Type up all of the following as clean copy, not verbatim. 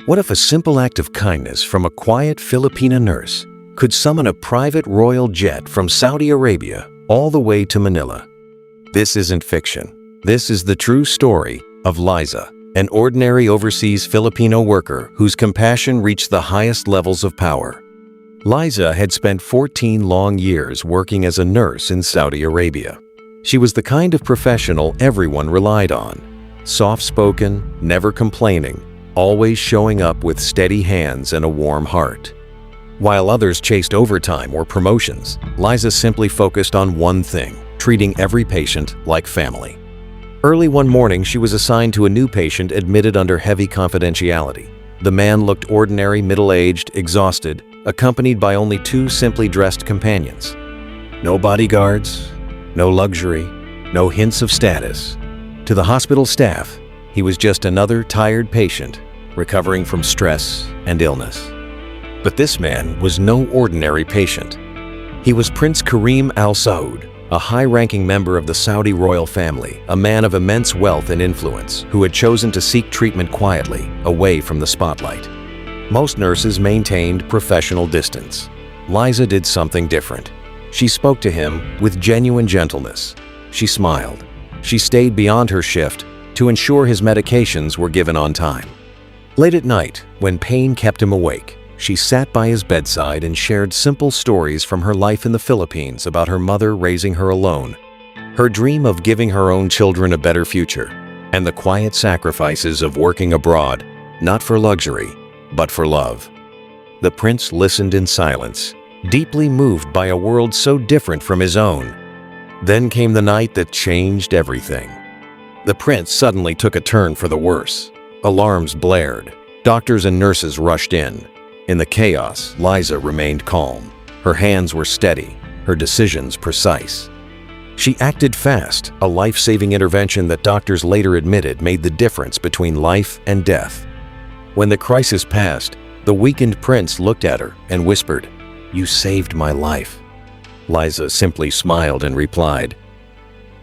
What if a simple act of kindness from a quiet Filipino nurse could summon a private royal jet from Saudi Arabia all the way to Manila? This isn't fiction. This is the true story of Liza, an ordinary overseas Filipino worker whose compassion reached the highest levels of power. Liza had spent 14 long years working as a nurse in Saudi Arabia. She was the kind of professional everyone relied on. Soft-spoken, never complaining, always showing up with steady hands and a warm heart. While others chased overtime or promotions, Liza simply focused on one thing: treating every patient like family. Early one morning, she was assigned to a new patient admitted under heavy confidentiality. The man looked ordinary, middle-aged, exhausted, accompanied by only 2 simply dressed companions. No bodyguards, no luxury, no hints of status. To the hospital staff, he was just another tired patient recovering from stress and illness. But this man was no ordinary patient. He was Prince Karim Al Saud, a high-ranking member of the Saudi royal family, a man of immense wealth and influence who had chosen to seek treatment quietly, away from the spotlight. Most nurses maintained professional distance. Liza did something different. She spoke to him with genuine gentleness. She smiled. She stayed beyond her shift to ensure his medications were given on time. Late at night, when pain kept him awake, she sat by his bedside and shared simple stories from her life in the Philippines about her mother raising her alone, her dream of giving her own children a better future, and the quiet sacrifices of working abroad, not for luxury, but for love. The prince listened in silence, deeply moved by a world so different from his own. Then came the night that changed everything. The prince suddenly took a turn for the worse. Alarms blared. Doctors and nurses rushed in. In the chaos, Liza remained calm. Her hands were steady, her decisions precise. She acted fast, a life-saving intervention that doctors later admitted made the difference between life and death. When the crisis passed, the weakened prince looked at her and whispered, "You saved my life." Liza simply smiled and replied,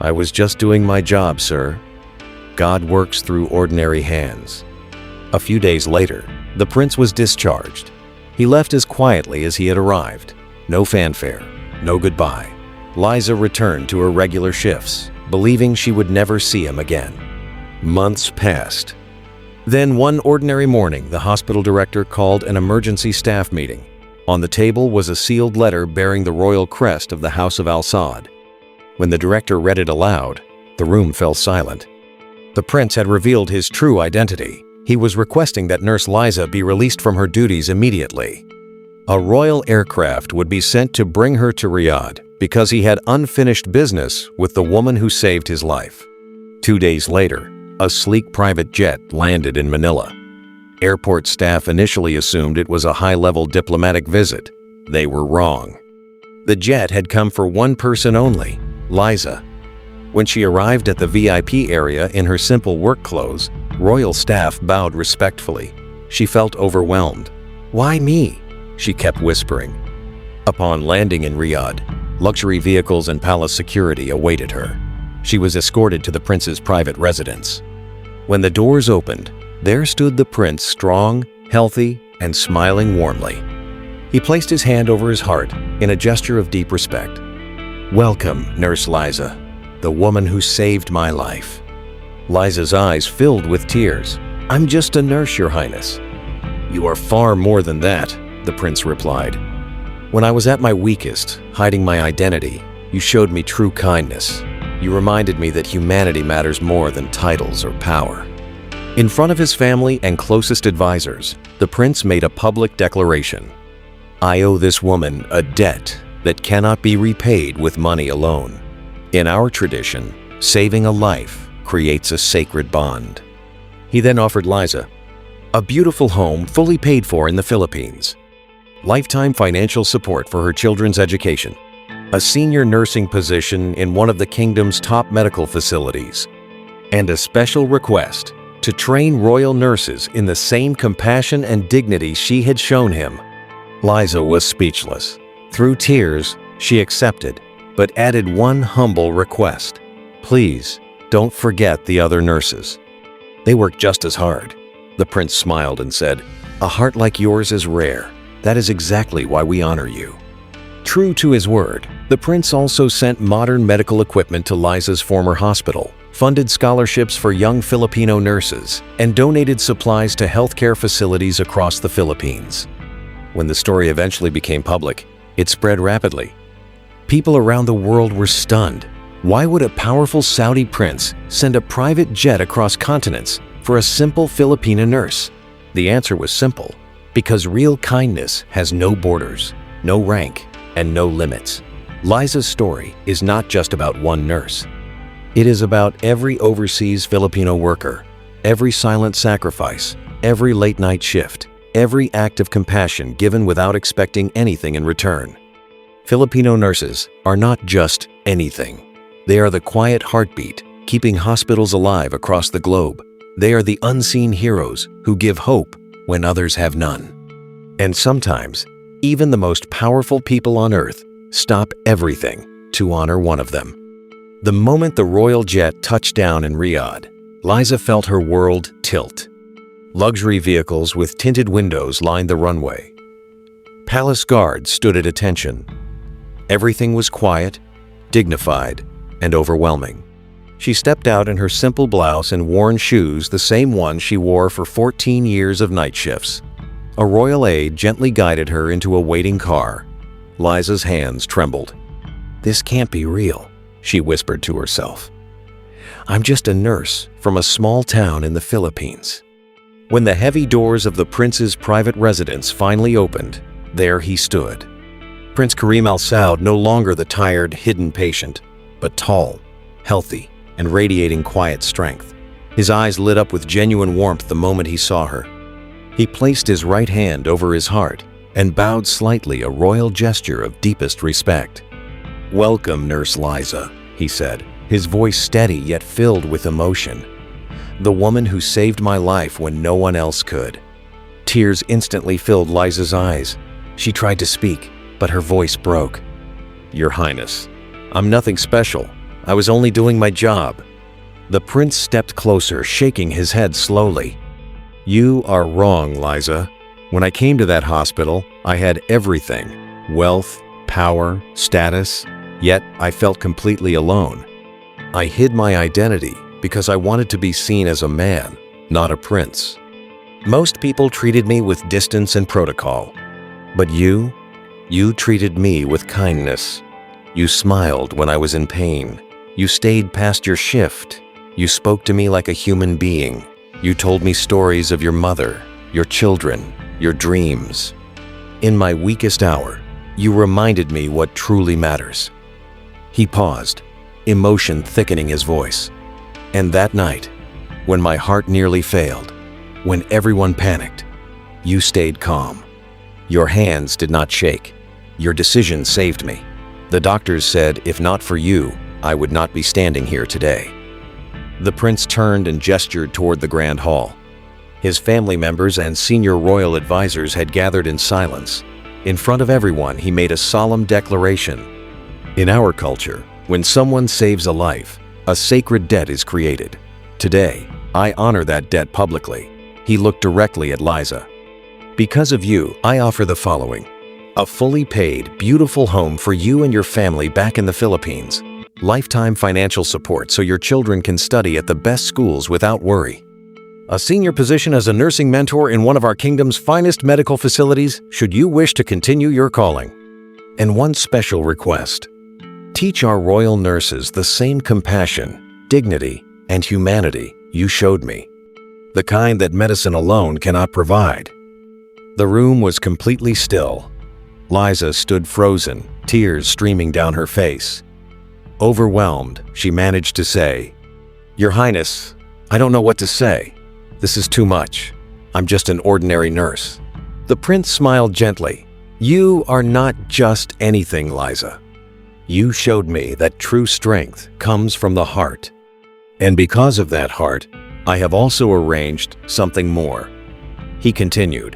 "I was just doing my job, sir. God works through ordinary hands." A few days later, the prince was discharged. He left as quietly as he had arrived. No fanfare, no goodbye. Liza returned to her regular shifts, believing she would never see him again. Months passed. Then one ordinary morning, the hospital director called an emergency staff meeting. On the table was a sealed letter bearing the royal crest of the House of Al Saud. When the director read it aloud, the room fell silent. The prince had revealed his true identity. He was requesting that Nurse Liza be released from her duties immediately. A royal aircraft would be sent to bring her to Riyadh because he had unfinished business with the woman who saved his life. 2 days later, a sleek private jet landed in Manila. Airport staff initially assumed it was a high-level diplomatic visit. They were wrong. The jet had come for one person only, Liza. When she arrived at the VIP area in her simple work clothes, royal staff bowed respectfully. She felt overwhelmed. "Why me?" she kept whispering. Upon landing in Riyadh, luxury vehicles and palace security awaited her. She was escorted to the prince's private residence. When the doors opened, there stood the prince, strong, healthy, and smiling warmly. He placed his hand over his heart in a gesture of deep respect. "Welcome, Nurse Liza, the woman who saved my life." Liza's eyes filled with tears. "I'm just a nurse, Your Highness." "You are far more than that," the prince replied. "When I was at my weakest, hiding my identity, you showed me true kindness. You reminded me that humanity matters more than titles or power." In front of his family and closest advisors, the prince made a public declaration. "I owe this woman a debt that cannot be repaid with money alone. In our tradition, saving a life creates a sacred bond." He then offered Liza a beautiful home fully paid for in the Philippines, lifetime financial support for her children's education, a senior nursing position in one of the kingdom's top medical facilities, and a special request to train royal nurses in the same compassion and dignity she had shown him. Liza was speechless. Through tears, she accepted, but added one humble request. "Please, don't forget the other nurses. They work just as hard. The prince smiled and said, "A heart like yours is rare. That is exactly why we honor you." True to his word, the prince also sent modern medical equipment to Liza's former hospital, funded scholarships for young Filipino nurses, and donated supplies to healthcare facilities across the Philippines. When the story eventually became public, it spread rapidly. People around the world were stunned. Why would a powerful Saudi prince send a private jet across continents for a simple Filipina nurse? The answer was simple: because real kindness has no borders, no rank, and no limits. Liza's story is not just about one nurse. It is about every overseas Filipino worker, every silent sacrifice, every late-night shift, every act of compassion given without expecting anything in return. Filipino nurses are not just anything. They are the quiet heartbeat, keeping hospitals alive across the globe. They are the unseen heroes who give hope when others have none. And sometimes, even the most powerful people on earth stop everything to honor one of them. The moment the royal jet touched down in Riyadh, Liza felt her world tilt. Luxury vehicles with tinted windows lined the runway. Palace guards stood at attention. Everything was quiet, dignified, and overwhelming. She stepped out in her simple blouse and worn shoes, the same ones she wore for 14 years of night shifts. A royal aide gently guided her into a waiting car. Liza's hands trembled. "This can't be real," she whispered to herself. "I'm just a nurse from a small town in the Philippines." When the heavy doors of the prince's private residence finally opened, there he stood. Prince Karim Al Saud, no longer the tired, hidden patient, but tall, healthy, and radiating quiet strength. His eyes lit up with genuine warmth the moment he saw her. He placed his right hand over his heart and bowed slightly, a royal gesture of deepest respect. "Welcome, Nurse Liza," he said, his voice steady yet filled with emotion. "The woman who saved my life when no one else could." Tears instantly filled Liza's eyes. She tried to speak, but her voice broke. "Your Highness, I'm nothing special. I was only doing my job." The prince stepped closer, shaking his head slowly. "You are wrong, Liza. When I came to that hospital, I had everything: wealth, power, status, yet I felt completely alone. I hid my identity because I wanted to be seen as a man, not a prince. Most people treated me with distance and protocol. But you treated me with kindness. You smiled when I was in pain. You stayed past your shift. You spoke to me like a human being. You told me stories of your mother, your children, your dreams. In my weakest hour, you reminded me what truly matters." He paused, emotion thickening his voice. "And that night, when my heart nearly failed, when everyone panicked, you stayed calm. Your hands did not shake. Your decision saved me. The doctors said if not for you, I would not be standing here today." The prince turned and gestured toward the grand hall. His family members and senior royal advisors had gathered in silence. In front of everyone, he made a solemn declaration. "In our culture, when someone saves a life, a sacred debt is created. Today, I honor that debt publicly." He looked directly at Liza. "Because of you, I offer the following: a fully paid, beautiful home for you and your family back in the Philippines. Lifetime financial support so your children can study at the best schools without worry. A senior position as a nursing mentor in one of our kingdom's finest medical facilities should you wish to continue your calling. And one special request: teach our royal nurses the same compassion, dignity, and humanity you showed me. The kind that medicine alone cannot provide." The room was completely still. Liza stood frozen, tears streaming down her face. Overwhelmed, she managed to say, "Your Highness, I don't know what to say. This is too much. I'm just an ordinary nurse." The prince smiled gently. "You are not just anything, Liza. You showed me that true strength comes from the heart. And because of that heart, I have also arranged something more." He continued,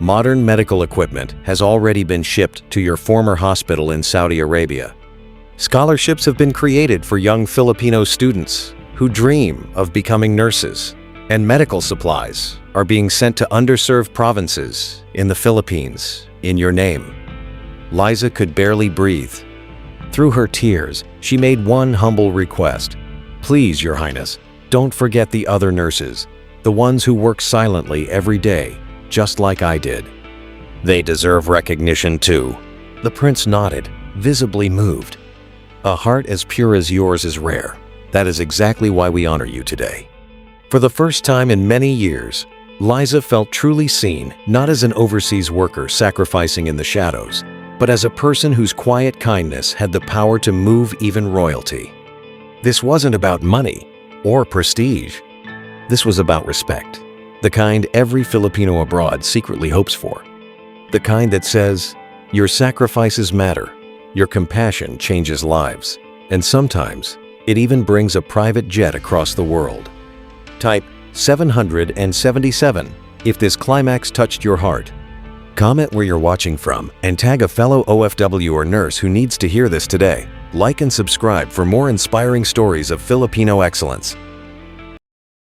"Modern medical equipment has already been shipped to your former hospital in Saudi Arabia. Scholarships have been created for young Filipino students who dream of becoming nurses, and medical supplies are being sent to underserved provinces in the Philippines in your name. Liza could barely breathe. Through her tears, she made one humble request. Please, Your Highness, don't forget the other nurses, the ones who work silently every day, just like I did. They deserve recognition too. The prince nodded, visibly moved. A heart as pure as yours is rare. That is exactly why we honor you today. For the first time in many years, Liza felt truly seen, not as an overseas worker sacrificing in the shadows, but as a person whose quiet kindness had the power to move even royalty. This wasn't about money or prestige. This was about respect, the kind every Filipino abroad secretly hopes for. The kind that says, your sacrifices matter, your compassion changes lives, and sometimes it even brings a private jet across the world. Type 777 if this climax touched your heart. Comment where you're watching from and tag a fellow OFW or nurse who needs to hear this today. Like and subscribe for more inspiring stories of Filipino excellence.